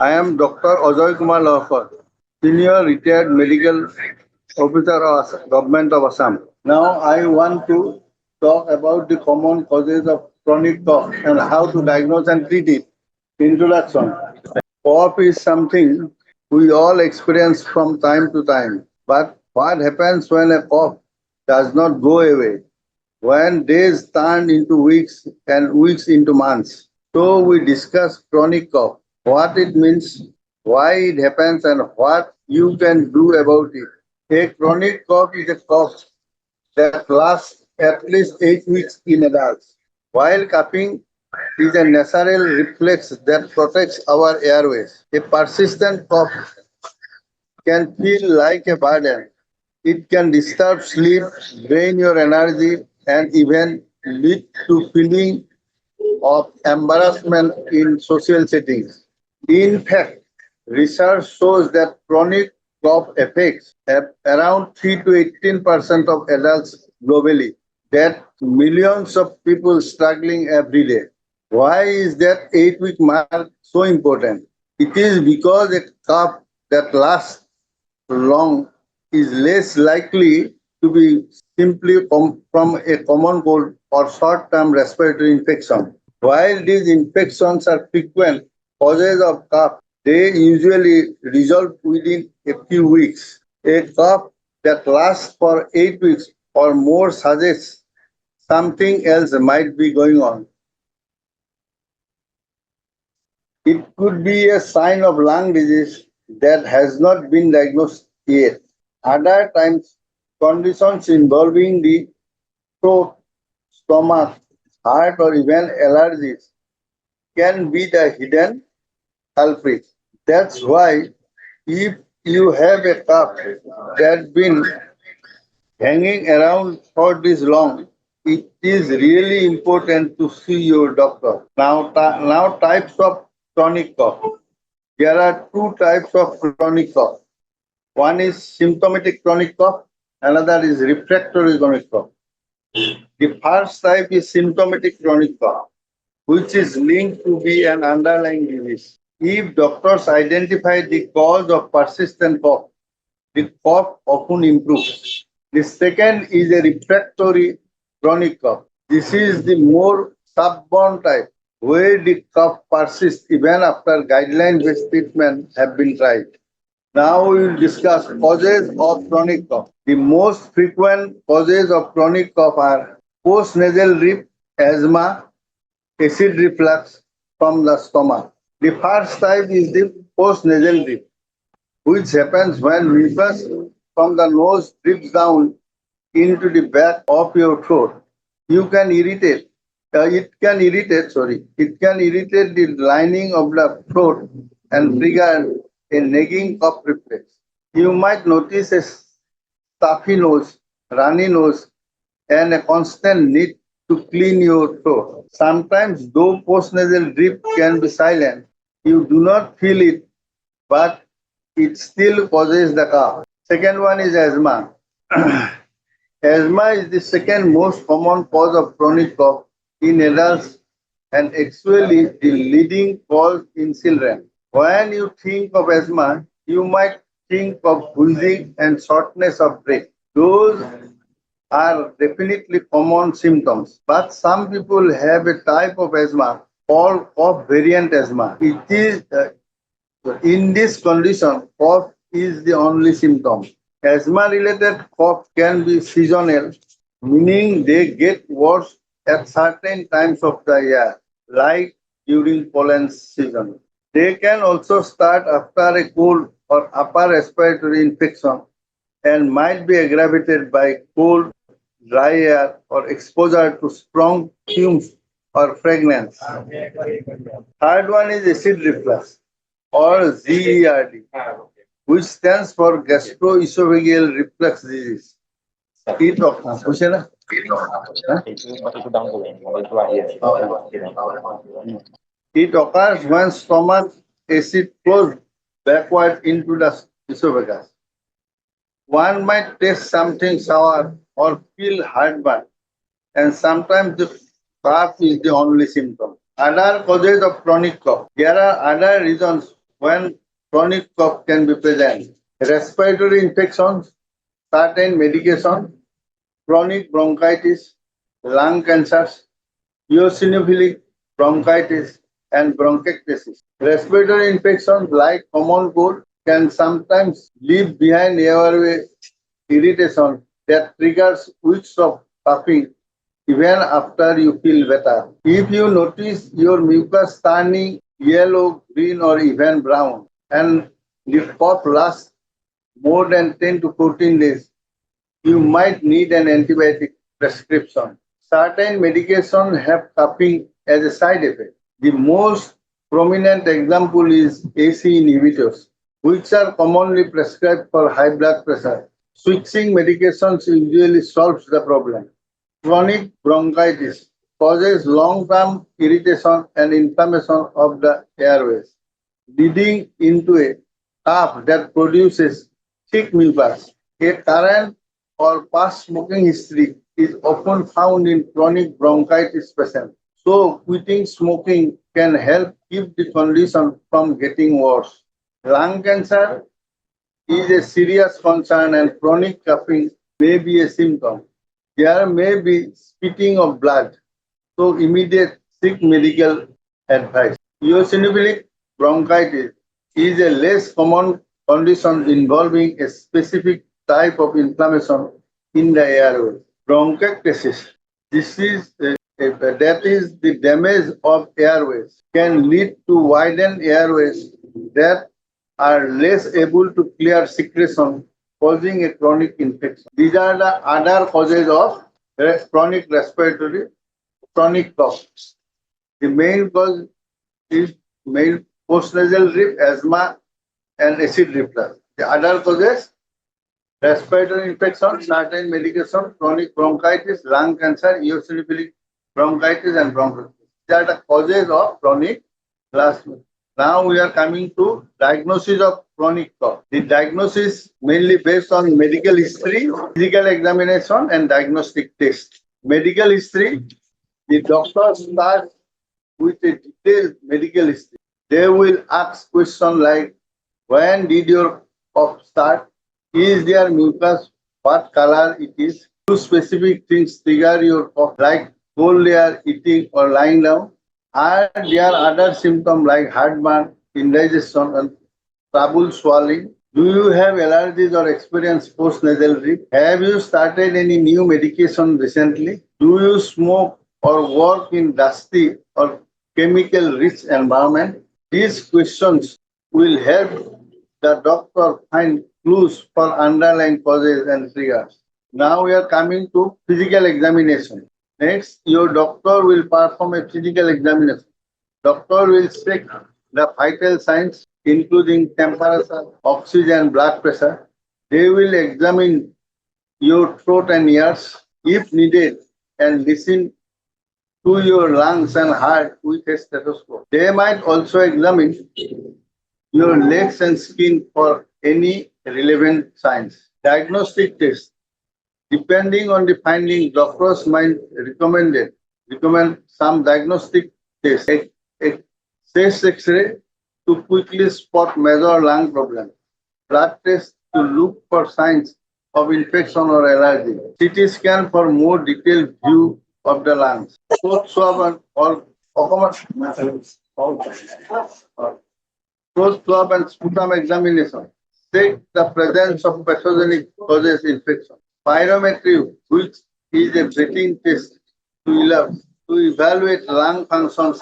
I am Dr. Ajay Lahkar, Senior Retired Medical Officer of Government of Assam. Now I want to talk about the common causes of chronic cough and how to diagnose and treat it. Introduction. Cough is something we all experience from time to time. But what happens when a cough does not go away? When days turn into weeks and weeks into months. So we discuss chronic cough, what it means, why it happens, and what you can do about it. A chronic cough is a cough that lasts at least 8 weeks in adults. While coughing is a natural reflex that protects our airways. A persistent cough can feel like a burden. It can disturb sleep, drain your energy, and even lead to feeling of embarrassment in social settings. In fact, research shows that chronic cough affects around 3 to 18% of adults globally. That millions of people struggling every day. Why is that 8 week mark so important? It is because a cough that lasts long is less likely to be simply from a common cold or short-term respiratory infection. While these infections are frequent causes of cough, they usually resolve within a few weeks. A cough that lasts for 8 weeks or more suggests something else might be going on. It could be a sign of lung disease that has not been diagnosed yet. Other times, conditions involving the throat, stomach, heart, or even allergies can be the hidden culprit. That's why if you have a cough that's been hanging around for this long, it is really important to see your doctor. Now types of chronic cough. There are two types of chronic cough. One is symptomatic chronic cough, another is refractory chronic cough. The first type is symptomatic chronic cough, which is linked to be an underlying disease. If doctors identify the cause of persistent cough, the cough often improves. The second is a refractory chronic cough. This is the more stubborn type, where the cough persists even after guideline-based treatment have been tried. Now we will discuss causes of chronic cough. The most frequent causes of chronic cough are postnasal drip, asthma, acid reflux from the stomach. The first type is the postnasal drip, which happens when mucus from the nose drips down into the back of your throat. You can irritate. It can irritate the lining of the throat and trigger a nagging cough reflex. You might notice a stuffy nose, runny nose, and a constant need to clean your throat. Sometimes, though postnasal drip can be silent, you do not feel it, but it still causes the cough. Second one is asthma. Asthma is the second most common cause of chronic cough in adults and actually the leading cause in children. When you think of asthma, you might think of wheezing and shortness of breath. Those are definitely common symptoms, but some people have a type of asthma called cough variant asthma. It is in this condition, cough is the only symptom. Asthma-related cough can be seasonal, meaning they get worse at certain times of the year, like during pollen season. They can also start after a cold or upper respiratory infection and might be aggravated by cold, dry air, or exposure to strong fumes or fragrance. Third one is acid reflux or GERD, which stands for gastroesophageal reflux disease. It occurs. पूछे ना? It occurs when stomach acid flows backward into the esophagus. One might taste something sour or feel heartburn, and sometimes the cough is the only symptom. Other causes of chronic cough. There are other reasons when chronic cough can be present. Respiratory infections, certain medication, chronic bronchitis, lung cancers, eosinophilic bronchitis, and bronchiectasis. Respiratory infections like common cold can sometimes leave behind airway irritation that triggers weeks of coughing even after you feel better. If you notice your mucus turning yellow, green, or even brown, and the cough lasts more than 10 to 14 days, you might need an antibiotic prescription. Certain medications have coughing as a side effect. The most prominent example is AC inhibitors, which are commonly prescribed for high blood pressure. Switching medications usually solves the problem. Chronic bronchitis causes long-term irritation and inflammation of the airways, leading into a cough that produces thick mucus. A current or past smoking history is often found in chronic bronchitis patients. So, quitting smoking can help keep the condition from getting worse. Lung cancer is a serious concern, and chronic coughing may be a symptom. There may be spitting of blood, so immediate seek medical advice. Eosinophilic bronchitis is a less common condition involving a specific type of inflammation in the airway. Bronchiectasis, this is that is the damage of airways, can lead to widened airways that are less able to clear secretion, causing a chronic infection. These are the other causes of chronic respiratory chronic cough. The main cause is main postnasal drip, asthma, and acid reflux. The other causes respiratory infection, certain medication, chronic bronchitis, lung cancer, eosinophilic bronchitis, and bronchitis. These are the causes of chronic asthma. Now we are coming to diagnosis of chronic cough. The diagnosis mainly based on medical history, physical examination, and diagnostic test. Medical history, the doctor starts with a detailed medical history. They will ask questions like, when did your cough start? Is there mucus? What color it is? Do specific things trigger your cough, like cold air, eating, or lying down? Are there other symptoms like heartburn, indigestion, and trouble swallowing? Do you have allergies or experience post-nasal drip? Have you started any new medication recently? Do you smoke or work in dusty or chemical-rich environment? These questions will help the doctor find clues for underlying causes and triggers. Now we are coming to physical examination. Next, your doctor will perform a physical examination. Doctor will check the vital signs, including temperature, oxygen, blood pressure. They will examine your throat and ears if needed and listen to your lungs and heart with a stethoscope. They might also examine your legs and skin for any relevant signs. Diagnostic tests. Depending on the finding, doctors might recommend some diagnostic tests. A chest X-ray to quickly spot major lung problems. Blood test to look for signs of infection or allergy. CT scan for more detailed view of the lungs. Throat swab and throat swab and sputum examination. Check the presence of pathogenic causes infection. Pyrometry, which is a breathing test to evaluate lung functions,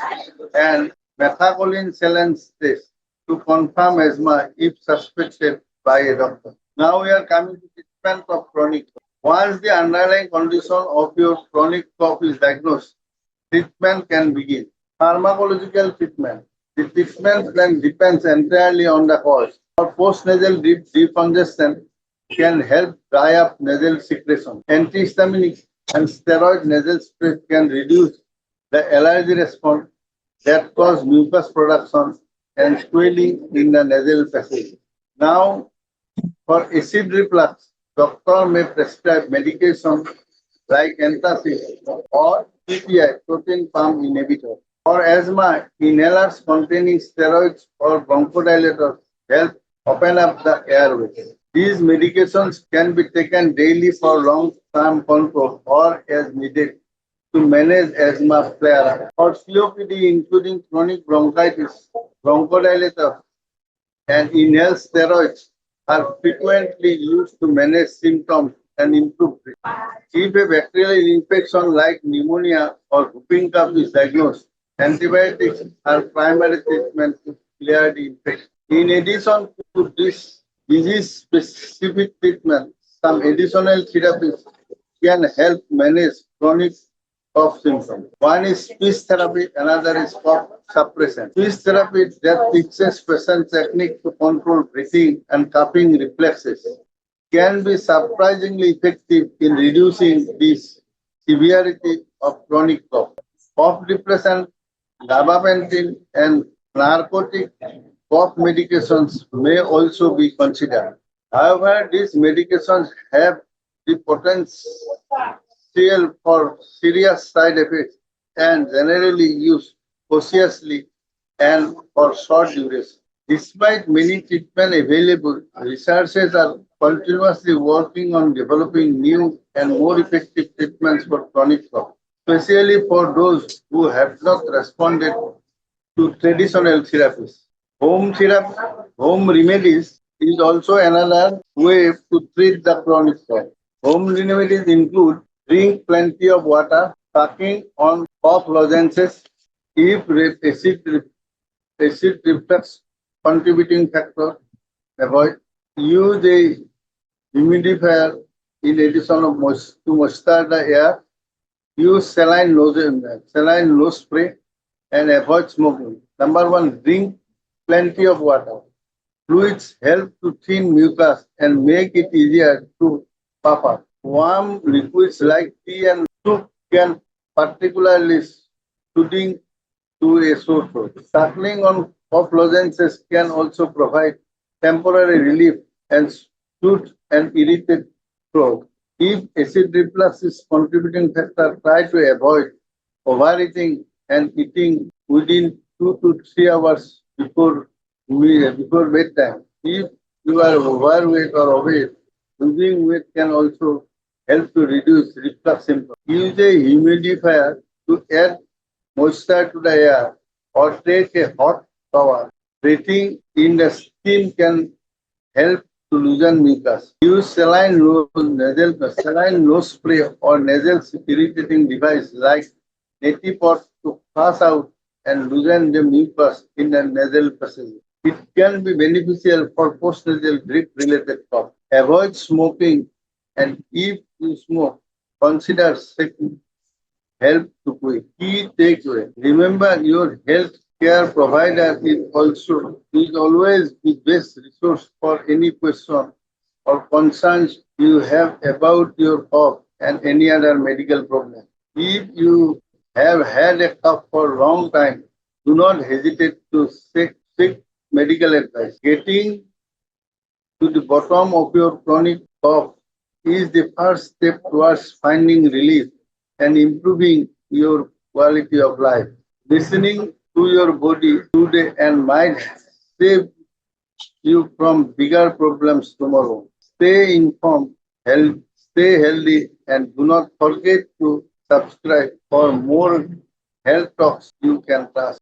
and methacholine saline test to confirm asthma if suspected by a doctor. Now we are coming to treatment of chronic cough. Once the underlying condition of your chronic cough is diagnosed, treatment can begin. Pharmacological treatment. The treatment then depends entirely on the cause. For post-nasal decongestion can help dry up nasal secretion. Antihistaminic and steroid nasal spray can reduce the allergy response that cause mucus production and swelling in the nasal passage. Now, for acid reflux, doctor may prescribe medication like antacid or PPI, protein pump inhibitor. For asthma, inhalers containing steroids or bronchodilators help open up the airways. These medications can be taken daily for long-term control or as needed to manage asthma flare. For COPD, including chronic bronchitis, bronchodilators and inhaled steroids are frequently used to manage symptoms and improve breathing. If a bacterial infection like pneumonia or whooping cough is diagnosed, antibiotics are primary treatment to clear the infection. In addition to this disease-specific treatment, some additional therapies can help manage chronic cough symptoms. One is speech therapy, another is cough suppression. Speech therapy that teaches patient technique to control breathing and coughing reflexes can be surprisingly effective in reducing the severity of chronic cough. Cough depression, gabapentin, and narcotic cough medications may also be considered. However, these medications have the potential for serious side effects and generally used cautiously and for short duration. Despite many treatments available, researchers are continuously working on developing new and more effective treatments for chronic cough, especially for those who have not responded to traditional therapies. Home therapy, home remedies is also another way to treat the chronic cough. Home remedies include drink plenty of water, sucking on cough lozenges, if acid reflux contributing factor, avoid, use a humidifier in addition of to moisture the air, use saline nose spray, and avoid smoking. Number one, drink plenty of water. Fluids help to thin mucus and make it easier to puff up. Warm liquids like tea and soup can particularly soothing to a sore throat. Suckling on cough lozenges can also provide temporary relief and soothe an irritated throat. If acid reflux is contributing factor, try to avoid overeating and eating within 2 to 3 hours before bedtime. If you are overweight or obese, losing weight can also help to reduce reflux symptoms. Use a humidifier to add moisture to the air or take a hot shower. Breathing in the steam can help to loosen mucus. Use saline nose spray or nasal irritating device like neti pot to flush out and loosen the mucus in the nasal passage. It can be beneficial for post-nasal drip-related cough. Avoid smoking, and if you smoke, consider seeking help to quit. Key takeaway. Remember, your health care provider is always the best resource for any question or concerns you have about your cough and any other medical problem. If you have had a cough for a long time, do not hesitate to seek medical advice. Getting to the bottom of your chronic cough is the first step towards finding relief and improving your quality of life. Listening to your body today and might save you from bigger problems tomorrow. Stay informed, stay healthy, and do not forget to subscribe for more health talks you can trust.